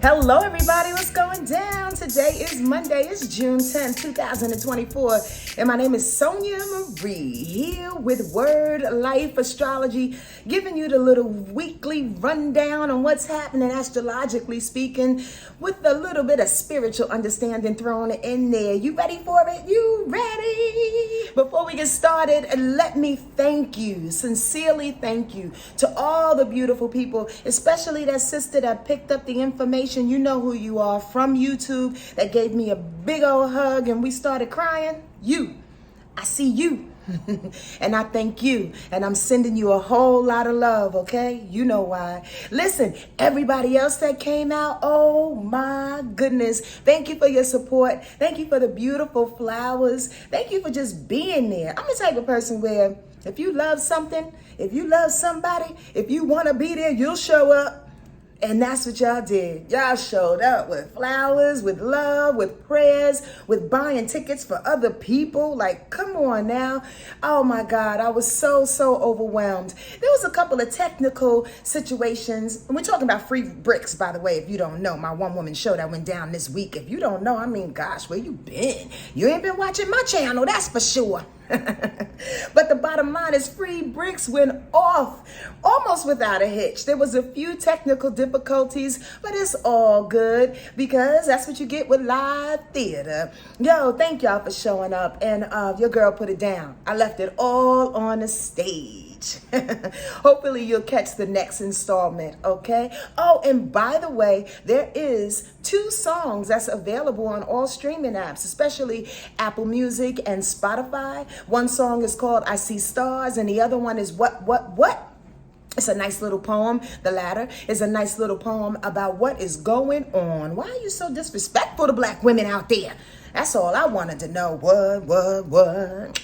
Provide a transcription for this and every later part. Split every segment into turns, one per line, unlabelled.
Hello everybody, what's going down? Today is Monday, it's June 10th, 2024, and my name is Sonja Marie, here with Word Life Astrology, giving you the little weekly rundown on what's happening astrologically speaking, with a little bit of spiritual understanding thrown in there. You ready for it? You ready? Before we get started, let me thank you, sincerely thank you to all the beautiful people, especially that sister that picked up the information. You know who you are, from YouTube, that gave me a big old hug and we started crying. I see you. And I thank you, and I'm sending you a whole lot of love, okay? You know why. Listen, everybody else that came out, oh my goodness, thank you for your support. Thank you for the beautiful flowers. Thank you for just being there. I'm the type of person where if you love something, if you love somebody, if you want to be there, you'll show up. And that's what y'all did. Y'all showed up with flowers, with love, with prayers, with buying tickets for other people. Like, come on now. Oh my God, I was so overwhelmed. There was a couple of technical situations. And we're talking about free bricks, by the way, if you don't know. My one-woman show that went down this week. If you don't know, I mean, gosh, where you been? You ain't been watching my channel, that's for sure. But the bottom line is free bricks went off almost without a hitch. There was a few technical difficulties, but it's all good because that's what you get with live theater. Yo, thank y'all for showing up, and your girl put it down. I left it all on the stage. Hopefully you'll catch the next installment, okay? Oh, and by the way, there is 2 songs that's available on all streaming apps, especially Apple Music and Spotify. One song is called I See Stars, and the other one is What? It's a nice little poem. The latter is a nice little poem about what is going on. Why are you so disrespectful to black women out there? That's all I wanted to know. What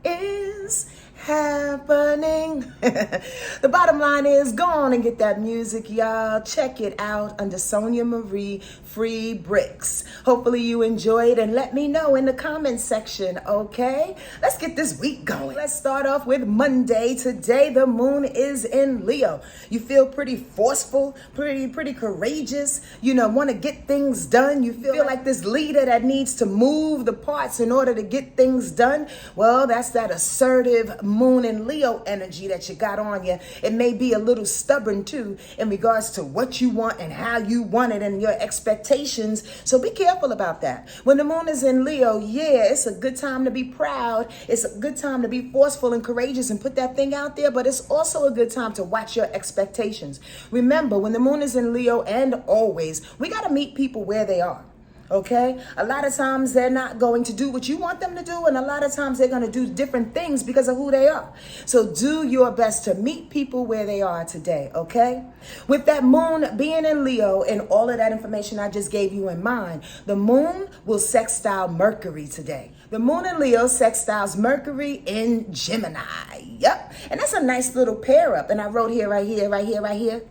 is happening? The bottom line is, go on and get that music, y'all. Check it out under Sonja Marie Free Bricks. Hopefully you enjoy it, and let me know in the comments section, okay? Let's get this week going. Let's start off with Monday. Today the moon is in Leo. You feel pretty forceful, pretty courageous, you know, want to get things done. You feel like this leader that needs to move the parts in order to get things done. Well, that's that assertive moon and Leo energy that you got on you. It may be a little stubborn too in regards to what you want and how you want it and your expectations. So be careful about that. When the moon is in Leo, yeah, it's a good time to be proud. It's a good time to be forceful and courageous and put that thing out there, but it's also a good time to watch your expectations. Remember, when the moon is in Leo, and always, we got to meet people where they are. Okay, a lot of times they're not going to do what you want them to do, and a lot of times they're going to do different things because of who they are. So do your best to meet people where they are today, okay? With that moon being in Leo and all of that information I just gave you in mind, the moon will sextile Mercury today. The moon in Leo sextiles Mercury in Gemini. Yep. And that's a nice little pair up. And I wrote here, right here.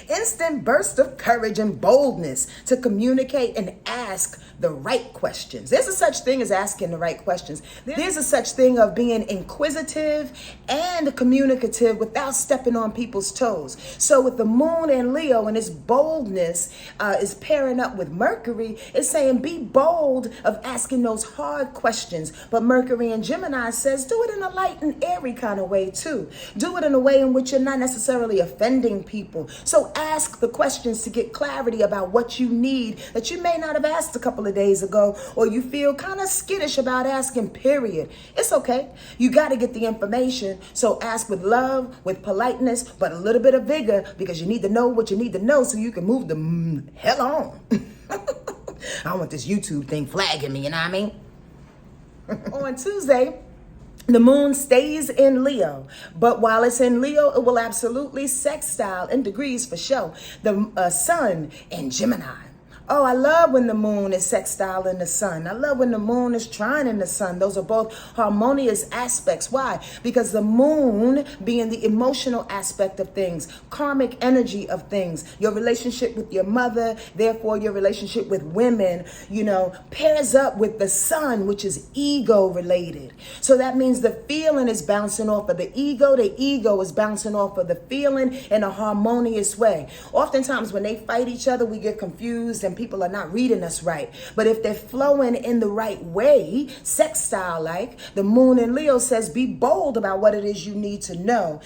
Instant burst of courage and boldness to communicate and ask the right questions. There's a such thing as asking the right questions. There's a such thing of being inquisitive and communicative without stepping on people's toes. So with the moon in Leo and its boldness is pairing up with Mercury, it's saying be bold of asking those hard questions. But Mercury in Gemini says do it in a light and airy kind of way too. Do it in a way in which you're not necessarily offending people. So ask the questions to get clarity about what you need that you may not have asked a couple of days ago, or you feel kind of skittish about asking, period. It's okay. You got to get the information. So ask with love, with politeness, but a little bit of vigor, because you need to know what you need to know so you can move the hell on. I don't want this YouTube thing flagging me, you know what I mean? On Tuesday, the moon stays in Leo, but while it's in Leo, it will absolutely sextile in degrees for show the sun in Gemini. Oh, I love when the moon is sextile in the sun. I love when the moon is trine in the sun. Those are both harmonious aspects. Why? Because the moon being the emotional aspect of things, karmic energy of things, your relationship with your mother, therefore your relationship with women, pairs up with the sun, which is ego related. So that means the feeling is bouncing off of the ego is bouncing off of the feeling in a harmonious way. Oftentimes when they fight each other, we get confused and people are not reading us right. But if they're flowing in the right way, sextile like, the moon in Leo says be bold about what it is you need to know.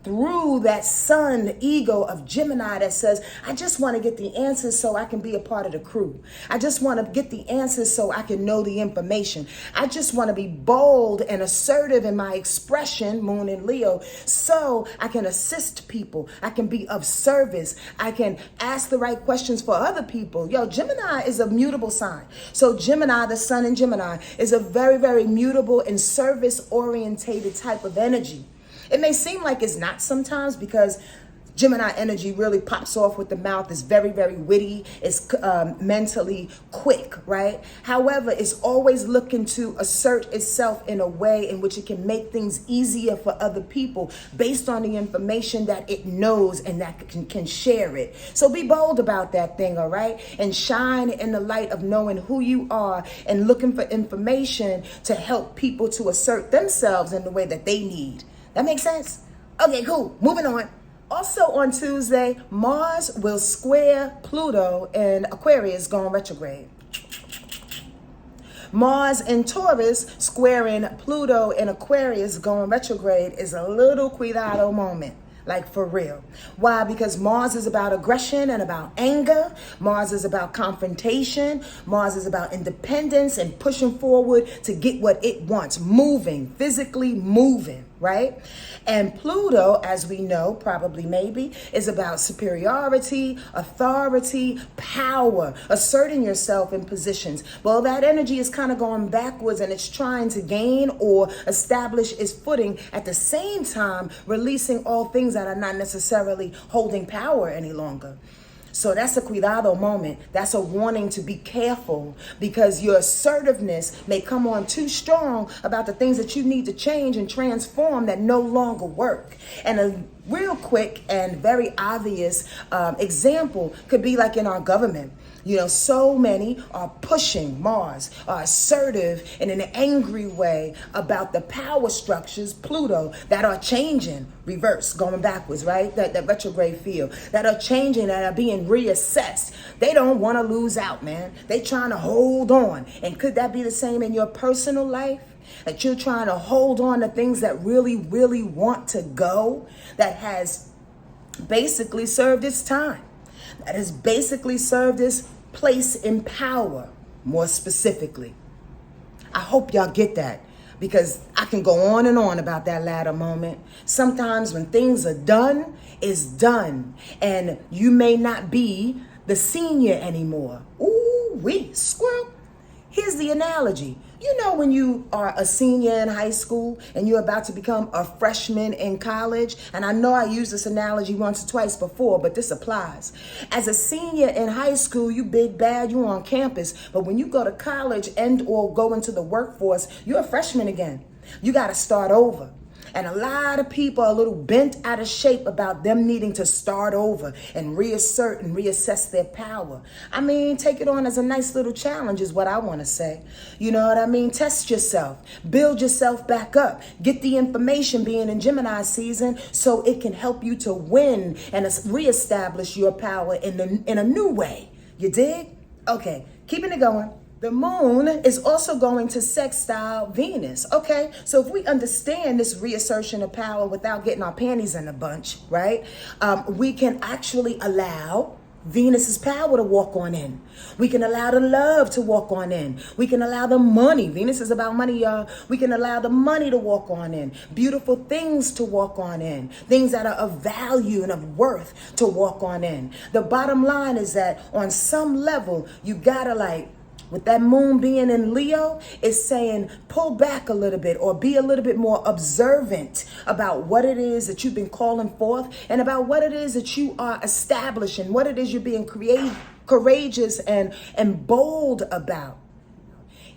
Through that sun ego of Gemini that says, I just want to get the answers so I can be a part of the crew. I just want to get the answers so I can know the information. I just want to be bold and assertive in my expression, moon in Leo, so I can assist people. I can be of service. I can ask the right questions for other people. Gemini is a mutable sign. So Gemini, the sun in Gemini, is a very, very mutable and service-orientated type of energy. It may seem like it's not sometimes because Gemini energy really pops off with the mouth. It's very, very witty. It's mentally quick, right? However, it's always looking to assert itself in a way in which it can make things easier for other people based on the information that it knows and that can share it. So be bold about that thing, all right? And shine in the light of knowing who you are and looking for information to help people to assert themselves in the way that they need. That makes sense? Okay, cool. Moving on. Also on Tuesday, Mars will square Pluto in Aquarius going retrograde. Mars in Taurus squaring Pluto in Aquarius going retrograde is a little cuidado moment. Like for real. Why? Because Mars is about aggression and about anger. Mars is about confrontation. Mars is about independence and pushing forward to get what it wants. Moving, physically moving, right? And Pluto, as we know, probably maybe, is about superiority, authority, power, asserting yourself in positions. Well, that energy is kind of going backwards and it's trying to gain or establish its footing at the same time, releasing all things that are not necessarily holding power any longer. So that's a cuidado moment. That's a warning to be careful because your assertiveness may come on too strong about the things that you need to change and transform that no longer work. And a real quick and very obvious example could be like in our government. So many are pushing Mars, are assertive and in an angry way about the power structures, Pluto, that are changing, reverse, going backwards, right? That retrograde feel, that are changing, that are being reassessed. They don't want to lose out, man. They trying to hold on. And could that be the same in your personal life? That you're trying to hold on to things that really, really want to go, that has basically served its time. That has basically served its place in power, more specifically. I hope y'all get that because I can go on and on about that latter moment. Sometimes when things are done, it's done. And you may not be the senior anymore. Ooh, wee, squirrel. Here's the analogy. When you are a senior in high school and you're about to become a freshman in college, and I know I used this analogy once or twice before, but this applies. As a senior in high school, you big bad, you on campus, but when you go to college and or go into the workforce, you're a freshman again. You got to start over. And a lot of people are a little bent out of shape about them needing to start over and reassert and reassess their power. I mean, take it on as a nice little challenge is what I want to say. You know what I mean? Test yourself. Build yourself back up. Get the information being in Gemini season so it can help you to win and reestablish your power in a new way. You dig? Okay, keeping it going. The moon is also going to sextile Venus. Okay, so if we understand this reassertion of power without getting our panties in a bunch, right? We can actually allow Venus's power to walk on in. We can allow the love to walk on in. We can allow the money. Venus is about money, y'all. We can allow the money to walk on in. Beautiful things to walk on in. Things that are of value and of worth to walk on in. The bottom line is that on some level, you gotta with that moon being in Leo, it's saying pull back a little bit or be a little bit more observant about what it is that you've been calling forth and about what it is that you are establishing, what it is you're being courageous and bold about.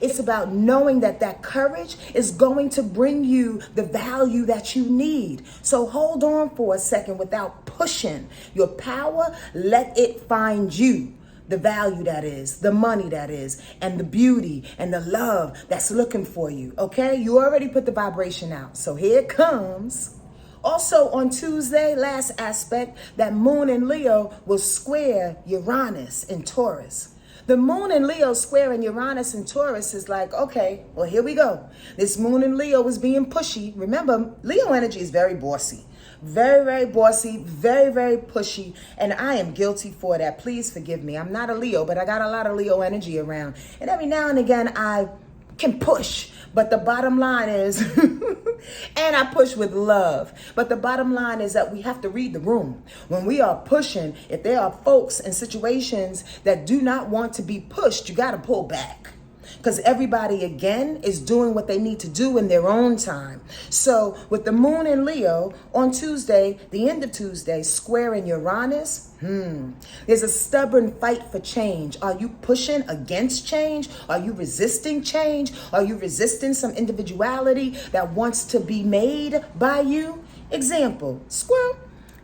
It's about knowing that that courage is going to bring you the value that you need. So hold on for a second without pushing your power. Let it find you. The value that is, the money that is, and the beauty and the love that's looking for you, okay? You already put the vibration out, so here it comes. Also on Tuesday, last aspect, that moon in Leo will square Uranus in Taurus. The moon in Leo squaring Uranus in Taurus is like, okay, well, here we go. This moon in Leo is being pushy. Remember, Leo energy is very bossy. Very, very bossy, very, very pushy, and I am guilty for that. Please forgive me. I'm not a Leo, but I got a lot of Leo energy around. And every now and again, I can push, but the bottom line is, and I push with love, but the bottom line is that we have to read the room. When we are pushing, if there are folks and situations that do not want to be pushed, you got to pull back. Because everybody, again, is doing what they need to do in their own time. So with the moon in Leo on Tuesday, the end of Tuesday, squaring Uranus, there's a stubborn fight for change. Are you pushing against change? Are you resisting change? Are you resisting some individuality that wants to be made by you? Example, squirrel.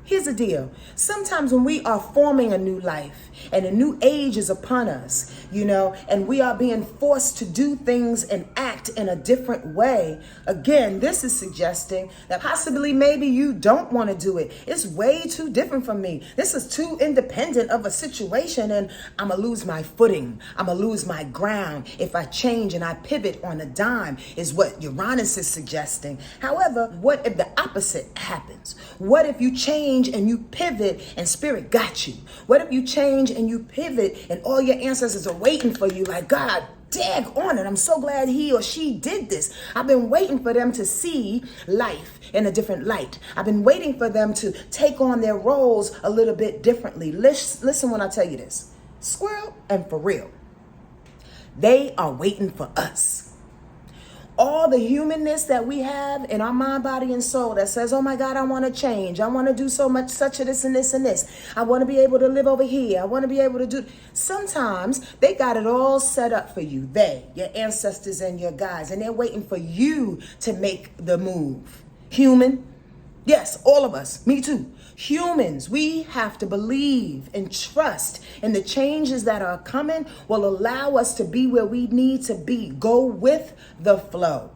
Here's the deal. Sometimes when we are forming a new life and a new age is upon us, and we are being forced to do things and act in a different way, again, this is suggesting that possibly maybe you don't want to do it. It's way too different from me. This is too independent of a situation, and I'm going to lose my footing. I'm going to lose my ground if I change and I pivot on a dime, is what Uranus is suggesting. However, what if the opposite happens? What if you change and you pivot and spirit got you? What if you change and you pivot and all your ancestors are waiting for you like, God, dag on it, I'm so glad he or she did this. I've been waiting for them to see life in a different light. I've been waiting for them to take on their roles a little bit differently. Listen when I tell you this. Squirrel and for real. They are waiting for us. All the humanness that we have in our mind, body, and soul that says, oh my God, I want to change. I want to do so much, such of this and this and this. I want to be able to live over here. I want to be able to do. Sometimes they got it all set up for you. Your ancestors and your guides, and they're waiting for you to make the move. Human. Yes, all of us. Me too. Humans, we have to believe and trust in the changes that are coming will allow us to be where we need to be. Go with the flow,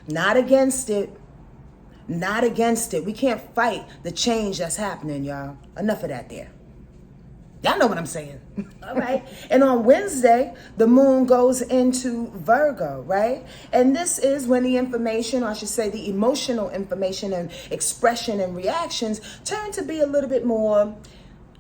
not against it. Not against it. We can't fight the change that's happening, y'all. Enough of that there. Y'all know what I'm saying. All right. And on Wednesday, the moon goes into Virgo, right? And this is when the information, or I should say the emotional information and expression and reactions turn to be a little bit more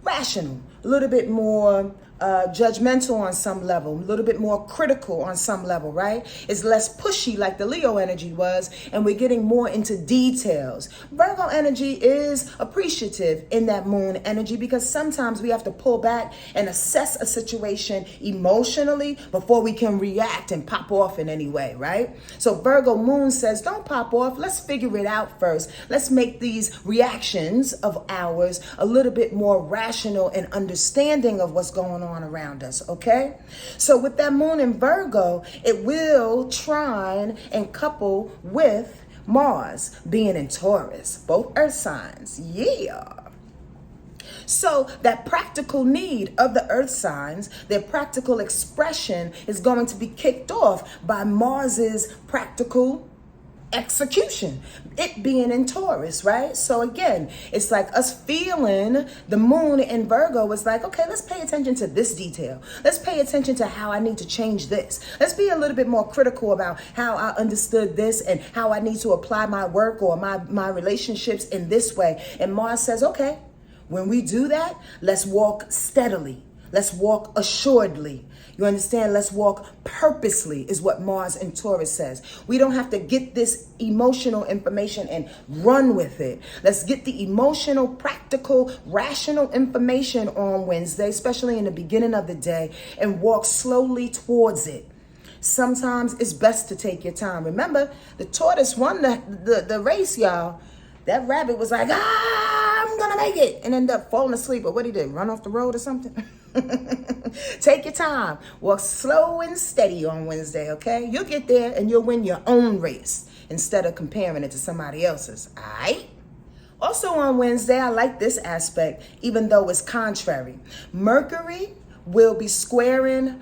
rational, a little bit more judgmental on some level, a little bit more critical on some level, right? It's less pushy like the Leo energy was, and we're getting more into details. Virgo energy is appreciative in that moon energy because sometimes we have to pull back and assess a situation emotionally before we can react and pop off in any way, right? So Virgo moon says, don't pop off. Let's figure it out first. Let's make these reactions of ours a little bit more rational and understanding of what's going on around us, okay? So with that moon in Virgo, it will trine and couple with Mars being in Taurus, both earth signs. Yeah. So that practical need of the earth signs, their practical expression is going to be kicked off by Mars's practical execution, it being in Taurus, right? So again, it's like us feeling the moon in Virgo is like, okay, let's pay attention to this detail. Let's pay attention to how I need to change this. Let's be a little bit more critical about how I understood this and how I need to apply my work or my relationships in this way. And Mars says, okay, when we do that, let's walk steadily. Let's walk assuredly. You understand? Let's walk purposely is what Mars in Taurus says. We don't have to get this emotional information and run with it. Let's get the emotional, practical, rational information on Wednesday, especially in the beginning of the day, and walk slowly towards it. Sometimes it's best to take your time. Remember, the tortoise won the race, y'all. That rabbit was like, I'm going to make it, and ended up falling asleep. Or what he did, run off the road or something? Take your time. Walk slow and steady on Wednesday, okay? You'll get there and you'll win your own race instead of comparing it to somebody else's, all right? Also on Wednesday, I like this aspect, even though it's contrary. Mercury will be squaring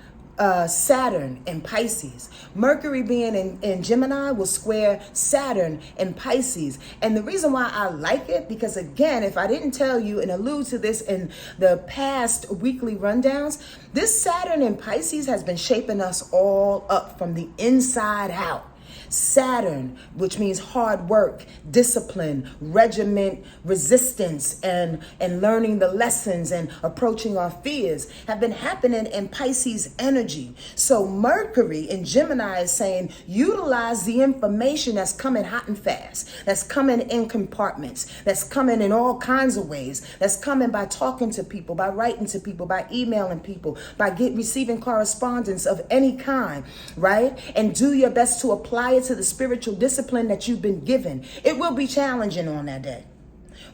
Saturn in Pisces. Mercury being in Gemini will square Saturn in Pisces. And the reason why I like it, because again, if I didn't tell you and allude to this in the past weekly rundowns, this Saturn in Pisces has been shaping us all up from the inside out. Saturn, which means hard work, discipline, regiment, resistance, and learning the lessons and approaching our fears have been happening in Pisces energy. So Mercury in Gemini is saying, utilize the information that's coming hot and fast, that's coming in compartments, that's coming in all kinds of ways, that's coming by talking to people, by writing to people, by emailing people, by receiving correspondence of any kind, right? And do your best to apply it to the spiritual discipline that you've been given. It will be challenging on that day,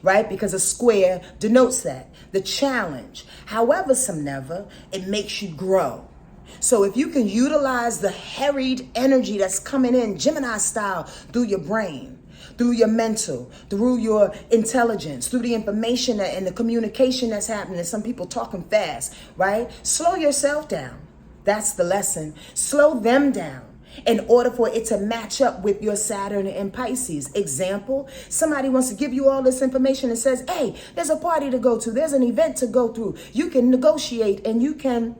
right? Because a square denotes that, the challenge. However, some never, it makes you grow. So if you can utilize the harried energy that's coming in Gemini style through your brain, through your mental, through your intelligence, through the information and the communication that's happening, some people talking fast, right? Slow yourself down. That's the lesson. Slow them down in order for it to match up with your Saturn in Pisces. Example, somebody wants to give you all this information and says, hey, there's a party to go to, there's an event to go through. You can negotiate and you can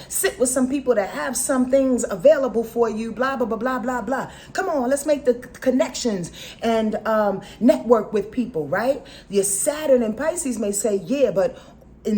sit with some people that have some things available for you, blah, blah, blah, blah, blah, blah. Come on, let's make the connections and network with people, right? Your Saturn in Pisces may say, yeah, but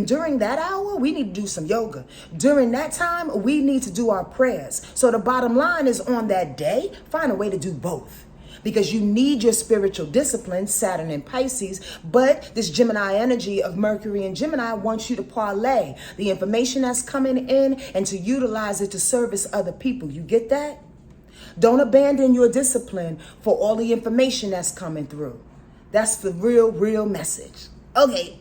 during that hour, we need to do some yoga. During that time, we need to do our prayers. So the bottom line is on that day, find a way to do both. Because you need your spiritual discipline, Saturn and Pisces, but this Gemini energy of Mercury and Gemini wants you to parlay the information that's coming in and to utilize it to service other people. You get that? Don't abandon your discipline for all the information that's coming through. That's the real message. Okay.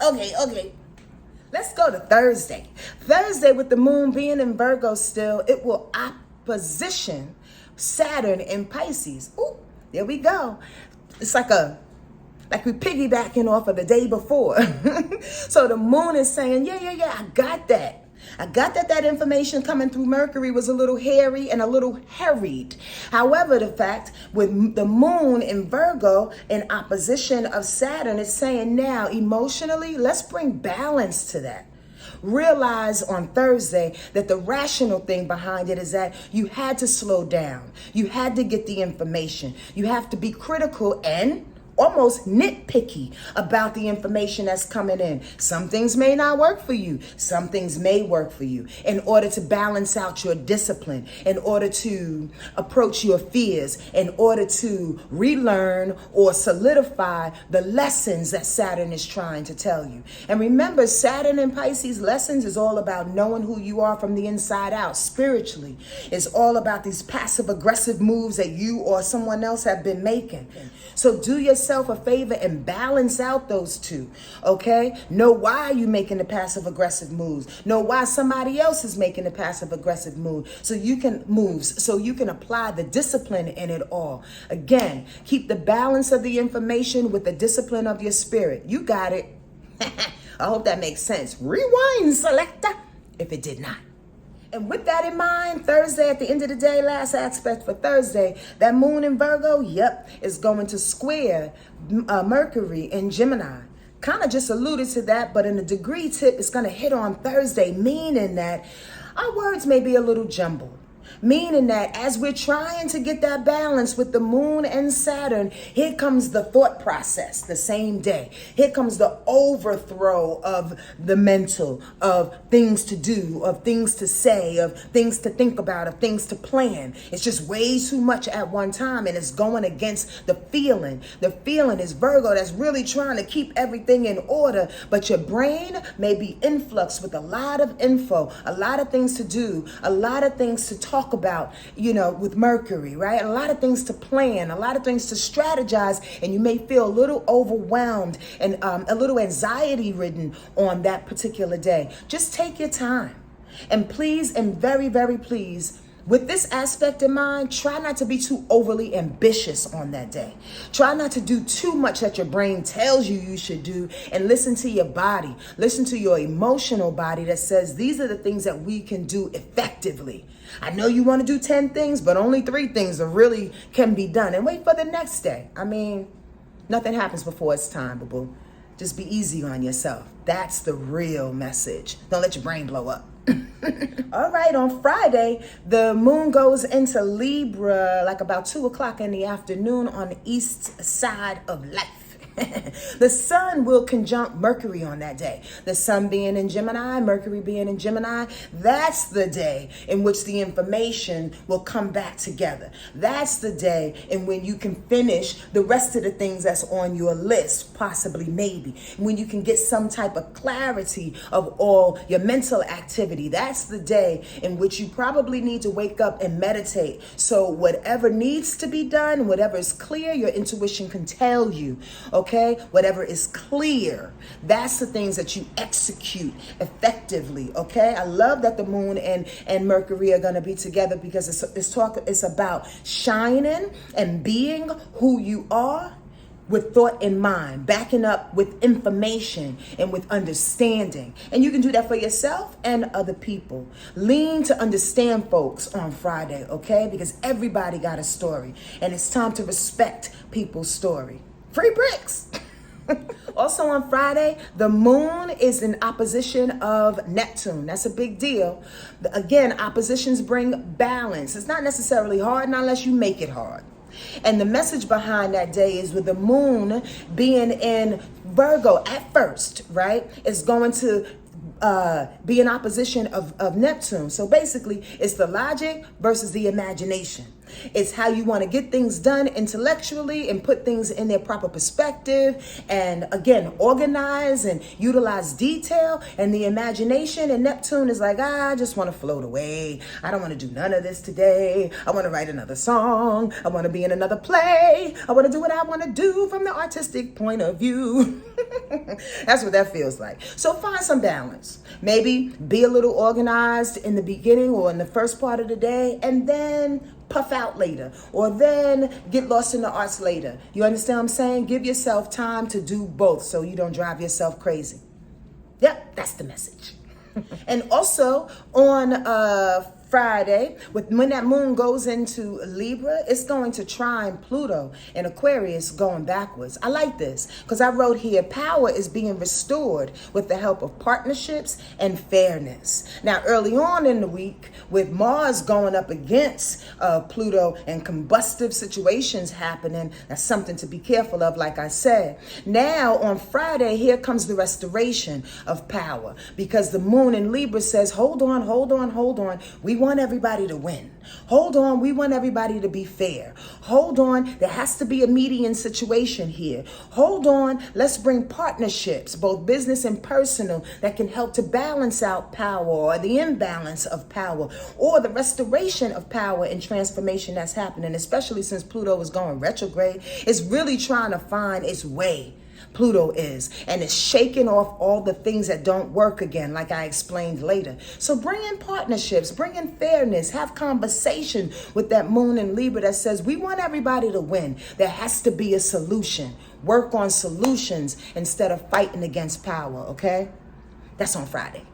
Let's go to Thursday. Thursday, with the moon being in Virgo still, it will opposition Saturn in Pisces. Ooh, there we go. It's like we piggybacking off of the day before. So the moon is saying, yeah, I got that. I got that information coming through Mercury was a little hairy and a little harried. However, the fact with the moon in Virgo in opposition of Saturn is saying now emotionally, let's bring balance to that. Realize on Thursday that the rational thing behind it is that you had to slow down. You had to get the information. You have to be critical and almost nitpicky about the information that's coming in. Some things may not work for you. Some things may work for you in order to balance out your discipline, in order to approach your fears, in order to relearn or solidify the lessons that Saturn is trying to tell you. And remember, Saturn in Pisces lessons is all about knowing who you are from the inside out spiritually. It's all about these passive aggressive moves that you or someone else have been making. So do yourself a favor and balance out those two, okay? Know why you're making the passive aggressive moves. Know why somebody else is making the passive aggressive move. So you can apply the discipline in it all. Again, keep the balance of the information with the discipline of your spirit. You got it. I hope that makes sense. Rewind, selector, if it did not. And with that in mind, Thursday at the end of the day, last aspect for Thursday, that moon in Virgo, is going to square Mercury in Gemini. Kind of just alluded to that, but in a degree tip, it's going to hit on Thursday, meaning that our words may be a little jumbled. Meaning that as we're trying to get that balance with the moon and Saturn, here comes the thought process the same day. Here comes the overthrow of the mental, of things to do, of things to say, of things to think about, of things to plan. It's just way too much at one time, and it's going against the feeling. The feeling is Virgo that's really trying to keep everything in order, but your brain may be influxed with a lot of info, a lot of things to do, a lot of things to talk talk about, with Mercury, right? A lot of things to plan, a lot of things to strategize, and you may feel a little overwhelmed and a little anxiety ridden on that particular day. Just take your time. And please, and very, very please, with this aspect in mind, try not to be too overly ambitious on that day. Try not to do too much that your brain tells you should do, and listen to your body. Listen to your emotional body that says these are the things that we can do effectively. I know you want to do 10 things, but only 3 things that really can be done. And wait for the next day. I mean, nothing happens before it's time, boo-boo. Just be easy on yourself. That's the real message. Don't let your brain blow up. All right, on Friday, the moon goes into Libra like about 2 o'clock in the afternoon on the east side of life. The sun will conjunct Mercury on that day. The sun being in Gemini, Mercury being in Gemini, that's the day in which the information will come back together. That's the day in when you can finish the rest of the things that's on your list, possibly, maybe. When you can get some type of clarity of all your mental activity. That's the day in which you probably need to wake up and meditate. So whatever needs to be done, whatever is clear, your intuition can tell you. Okay, whatever is clear, that's the things that you execute effectively. Okay, I love that the moon and Mercury are going to be together because it's about shining and being who you are with thought in mind, backing up with information and with understanding. And you can do that for yourself and other people. Lean to understand folks on Friday, okay? Because everybody got a story, and it's time to respect people's story. Free bricks. Also on Friday, the moon is in opposition of Neptune. That's a big deal. Again, oppositions bring balance. It's not necessarily hard, not unless you make it hard. And the message behind that day is with the moon being in Virgo at first, right? It's going to be in opposition of Neptune. So basically, it's the logic versus the imagination. It's how you want to get things done intellectually and put things in their proper perspective, and again, organize and utilize detail. And the imagination and Neptune is like, I just want to float away. I don't want to do none of this today. I want to write another song. I want to be in another play. I want to do what I want to do from the artistic point of view. That's what that feels like. So find some balance. Maybe be a little organized in the beginning or in the first part of the day, and then puff out later, or then get lost in the arts later. You understand what I'm saying? Give yourself time to do both so you don't drive yourself crazy. Yep, that's the message. And also on Friday, when that moon goes into Libra, it's going to trine Pluto in Aquarius going backwards. I like this because I wrote here, power is being restored with the help of partnerships and fairness. Now, early on in the week, with Mars going up against Pluto and combustive situations happening, that's something to be careful of, like I said. Now, on Friday, here comes the restoration of power because the moon in Libra says, hold on, hold on, hold on. We want everybody to win. Hold on, we want everybody to be fair. Hold on, there has to be a median situation here. Hold on, let's bring partnerships, both business and personal, that can help to balance out power or the imbalance of power or the restoration of power and transformation that's happening, especially since Pluto is going retrograde. It's really trying to find its way. Pluto is, and it's shaking off all the things that don't work again, like I explained later. So bring in partnerships, bring in fairness, have conversation with that moon in Libra that says we want everybody to win. There has to be a solution. Work on solutions instead of fighting against power, okay? That's on Friday.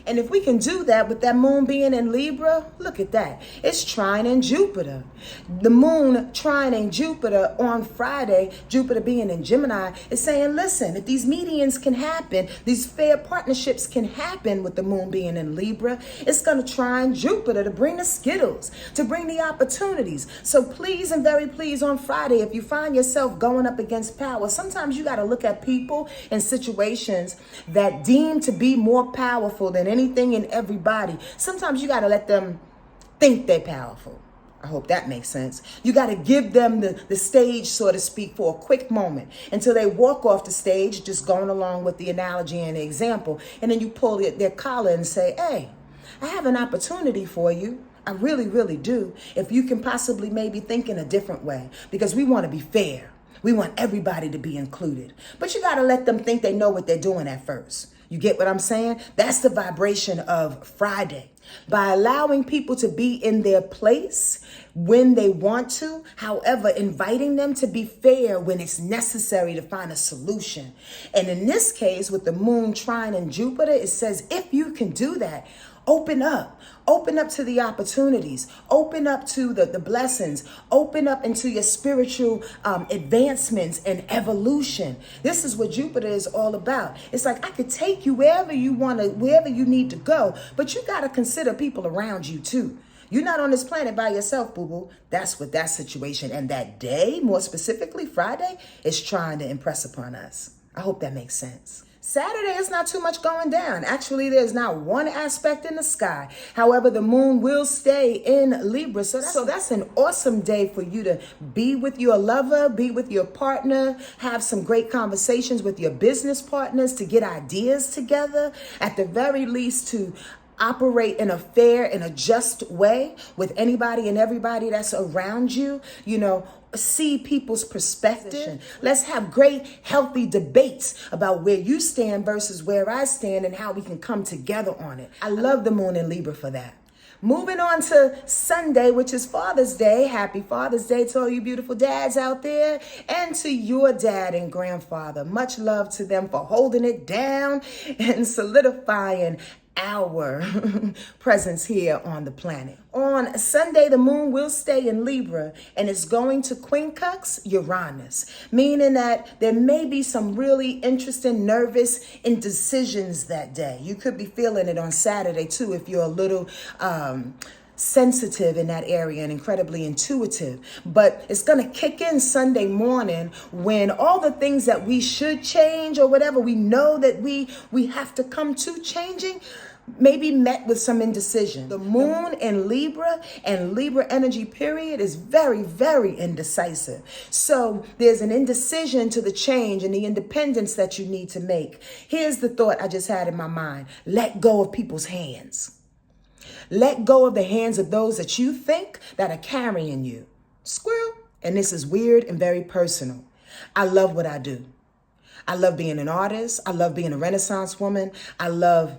And if we can do that with that moon being in Libra, look at that. It's trining Jupiter. The moon trining Jupiter on Friday, Jupiter being in Gemini, is saying, listen, if these medians can happen, these fair partnerships can happen with the moon being in Libra, it's going to trine Jupiter to bring the skittles, to bring the opportunities. So please and very please on Friday, if you find yourself going up against power, sometimes you got to look at people and situations that deem to be more powerful than anything and everybody. Sometimes you got to let them think they're powerful. I hope that makes sense. You got to give them the stage, so to speak, for a quick moment until they walk off the stage, just going along with the analogy and the example. And then you pull their collar and say, hey, I have an opportunity for you. I really, really do. If you can possibly maybe think in a different way, because we want to be fair. We want everybody to be included. But you got to let them think they know what they're doing at first. You get what I'm saying? That's the vibration of Friday. By allowing people to be in their place when they want to, however, inviting them to be fair when it's necessary to find a solution. And in this case, with the moon trine and Jupiter, it says if you can do that, open up to the opportunities, open up to the blessings, open up into your spiritual advancements and evolution. This is what Jupiter is all about. It's like, I could take you wherever you want to, wherever you need to go, but you got to consider people around you too. You're not on this planet by yourself, boo-boo. That's what that situation and that day, more specifically Friday, is trying to impress upon us. I hope that makes sense. Saturday is not too much going down. Actually, there's not one aspect in the sky. However, the moon will stay in Libra. So that's an awesome day for you to be with your lover, be with your partner, have some great conversations with your business partners to get ideas together. At the very least, to operate in a fair and a just way with anybody and everybody that's around you, see people's perspective. Let's have great, healthy debates about where you stand versus where I stand and how we can come together on it. I love the moon in Libra for that. Moving on to Sunday, which is Father's Day. Happy Father's Day to all you beautiful dads out there, and to your dad and grandfather. Much love to them for holding it down and solidifying our presence here on the planet. On Sunday, the moon will stay in Libra and it's going to quincunx Uranus, meaning that there may be some really interesting, nervous indecisions that day. You could be feeling it on Saturday too if you're a little sensitive in that area and incredibly intuitive. But it's going to kick in Sunday morning when all the things that we should change or whatever we know that we have to come to changing maybe met with some indecision. The moon in Libra and Libra energy period is very, very indecisive. So there's an indecision to the change and the independence that you need to make. Here's the thought I just had in my mind. Let go of people's hands. Let go of the hands of those that you think that are carrying you. Squirrel. And this is weird and very personal. I love what I do. I love being an artist. I love being a Renaissance woman. I love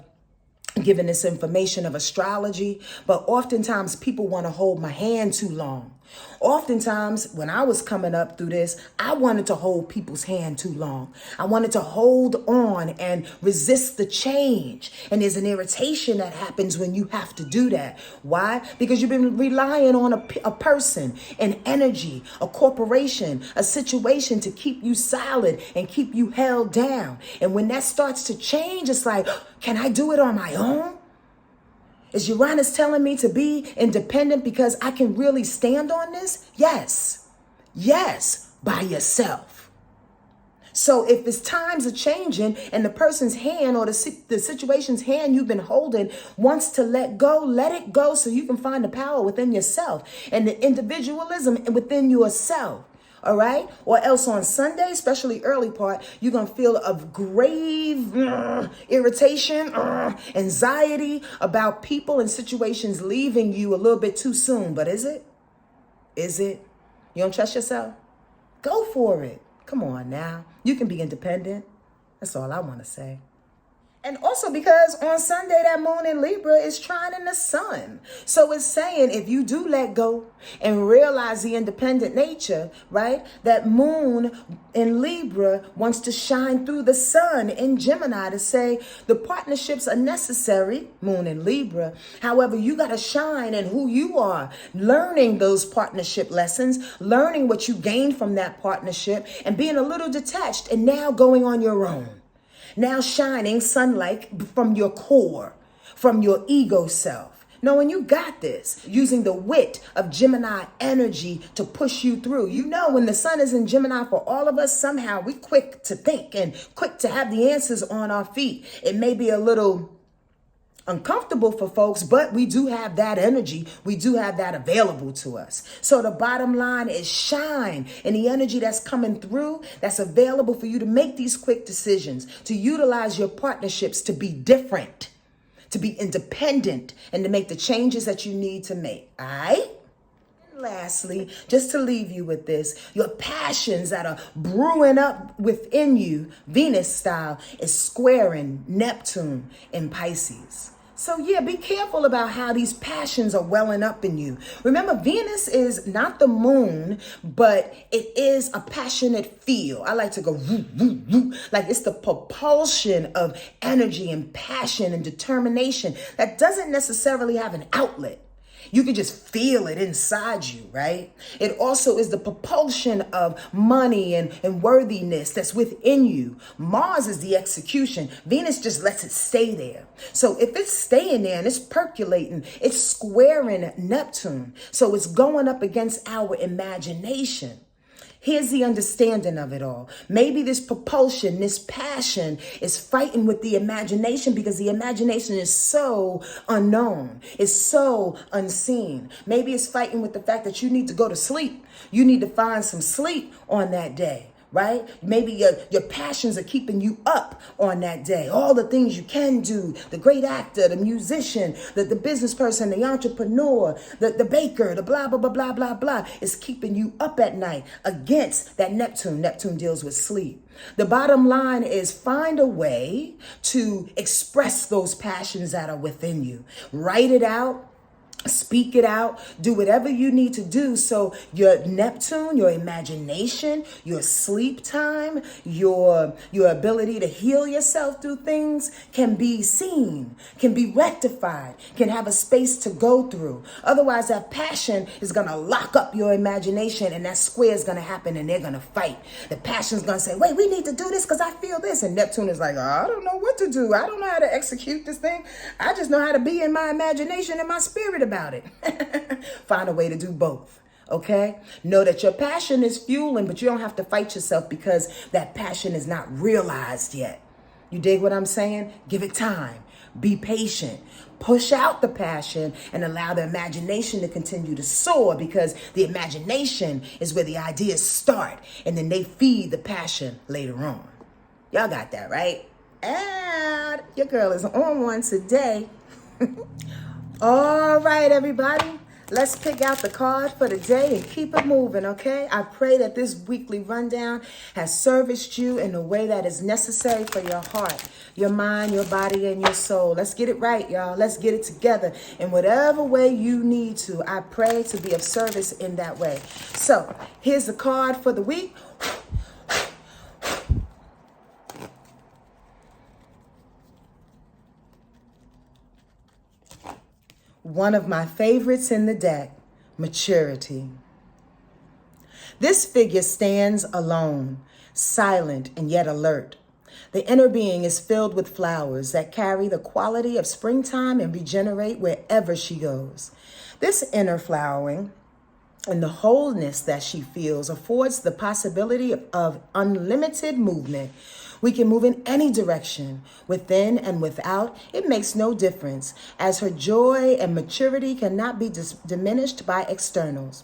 giving this information of astrology, but oftentimes people want to hold my hand too long. Oftentimes, when I was coming up through this, I wanted to hold people's hand too long. I wanted to hold on and resist the change. And there's an irritation that happens when you have to do that. Why? Because you've been relying on a person, an energy, a corporation, a situation to keep you solid and keep you held down. And when that starts to change, it's like, can I do it on my own? Is Uranus telling me to be independent because I can really stand on this? Yes. Yes, by yourself. So if it's times are changing and the person's hand or the situation's hand you've been holding wants to let it go so you can find the power within yourself and the individualism within yourself. All right. Or else on Sunday, especially early part, you're going to feel a grave irritation, anxiety about people and situations leaving you a little bit too soon. But is it? Is it? You don't trust yourself? Go for it. Come on now. You can be independent. That's all I want to say. And also because on Sunday, that moon in Libra is trining the sun. So it's saying if you do let go and realize the independent nature, right? That moon in Libra wants to shine through the sun in Gemini to say the partnerships are necessary, moon in Libra. However, you got to shine in who you are, learning those partnership lessons, learning what you gained from that partnership and being a little detached and now going on your own. Now shining sunlight from your core, from your ego self. Knowing you got this, using the wit of Gemini energy to push you through. You know, when the sun is in Gemini for all of us, somehow we quick to think and quick to have the answers on our feet. It may be a little uncomfortable for folks, but we do have that energy. We do have that available to us. So the bottom line is shine in the energy that's coming through, that's available for you to make these quick decisions, to utilize your partnerships to be different, to be independent, and to make the changes that you need to make. All right? Lastly, just to leave you with this, your passions that are brewing up within you, Venus style, is squaring Neptune in Pisces. So yeah, be careful about how these passions are welling up in you. Remember, Venus is not the moon, but it is a passionate feel. I like to go woo, woo, woo. Like it's the propulsion of energy and passion and determination that doesn't necessarily have an outlet. You can just feel it inside you, right? It also is the propulsion of money and worthiness that's within you. Mars is the execution. Venus just lets it stay there. So if it's staying there and it's percolating, it's squaring Neptune. So it's going up against our imagination. Here's the understanding of it all. Maybe this propulsion, this passion is fighting with the imagination because the imagination is so unknown. It's so unseen. Maybe it's fighting with the fact that you need to go to sleep. You need to find some sleep on that day. Right? Maybe your passions are keeping you up on that day. All the things you can do, the great actor, the musician, the business person, the entrepreneur, the baker, the blah, blah, blah, blah, blah, blah, is keeping you up at night against that Neptune. Neptune deals with sleep. The bottom line is find a way to express those passions that are within you. Write it out. Speak it out, do whatever you need to do so your Neptune, your imagination, your sleep time, your ability to heal yourself through things can be seen, can be rectified, can have a space to go through. Otherwise, that passion is going to lock up your imagination and that square is going to happen and they're going to fight. The passion is going to say, wait, we need to do this because I feel this. And Neptune is like, I don't know what to do. I don't know how to execute this thing. I just know how to be in my imagination and my spirit about it. Find a way to do both. Okay? Know that your passion is fueling, but you don't have to fight yourself because that passion is not realized yet. You dig what I'm saying? Give it time. Be patient. Push out the passion and allow the imagination to continue to soar because the imagination is where the ideas start and then they feed the passion later on. Y'all got that, right? And your girl is on one today. All right, everybody, let's pick out the card for the day and keep it moving, okay? I pray that this weekly rundown has serviced you in a way that is necessary for your heart, your mind, your body, and your soul. Let's get it right, y'all. Let's get it together in whatever way you need to. I pray to be of service in that way. So here's the card for the week. One of my favorites in the deck, maturity. This figure stands alone, silent and yet alert. The inner being is filled with flowers that carry the quality of springtime and regenerate wherever she goes. This inner flowering and the wholeness that she feels affords the possibility of unlimited movement. We can move in any direction, within and without. It makes no difference, as her joy and maturity cannot be diminished by externals.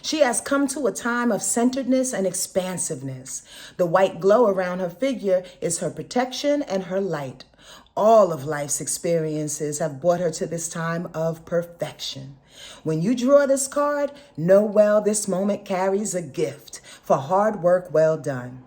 She has come to a time of centeredness and expansiveness. The white glow around her figure is her protection and her light. All of life's experiences have brought her to this time of perfection. When you draw this card, know well this moment carries a gift for hard work well done.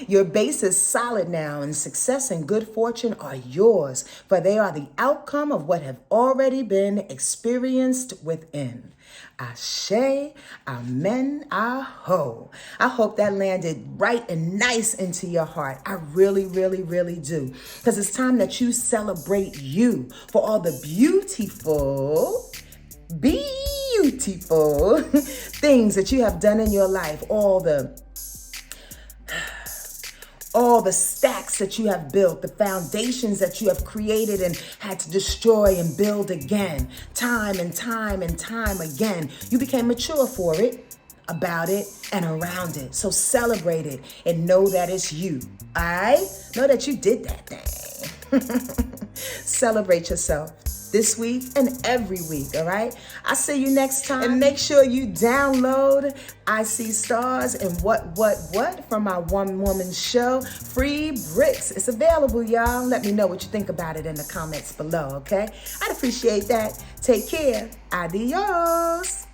Your base is solid now, and success and good fortune are yours, for they are the outcome of what have already been experienced within. Ashe, amen, aho. I hope that landed right and nice into your heart. I really, really, really do. Because it's time that you celebrate you for all the beautiful things that you have done in your life, all the stacks that you have built, the foundations that you have created and had to destroy and build again, time and time and time again. You became mature for it, about it, and around it. So celebrate it and know that it's you. All right? Know that you did that thing. Celebrate yourself this week and every week, all right? I'll see you next time. And make sure you download I See Stars and What from our one woman show, Free Bricks. It's available, y'all. Let me know what you think about it in the comments below, okay? I'd appreciate that. Take care. Adios.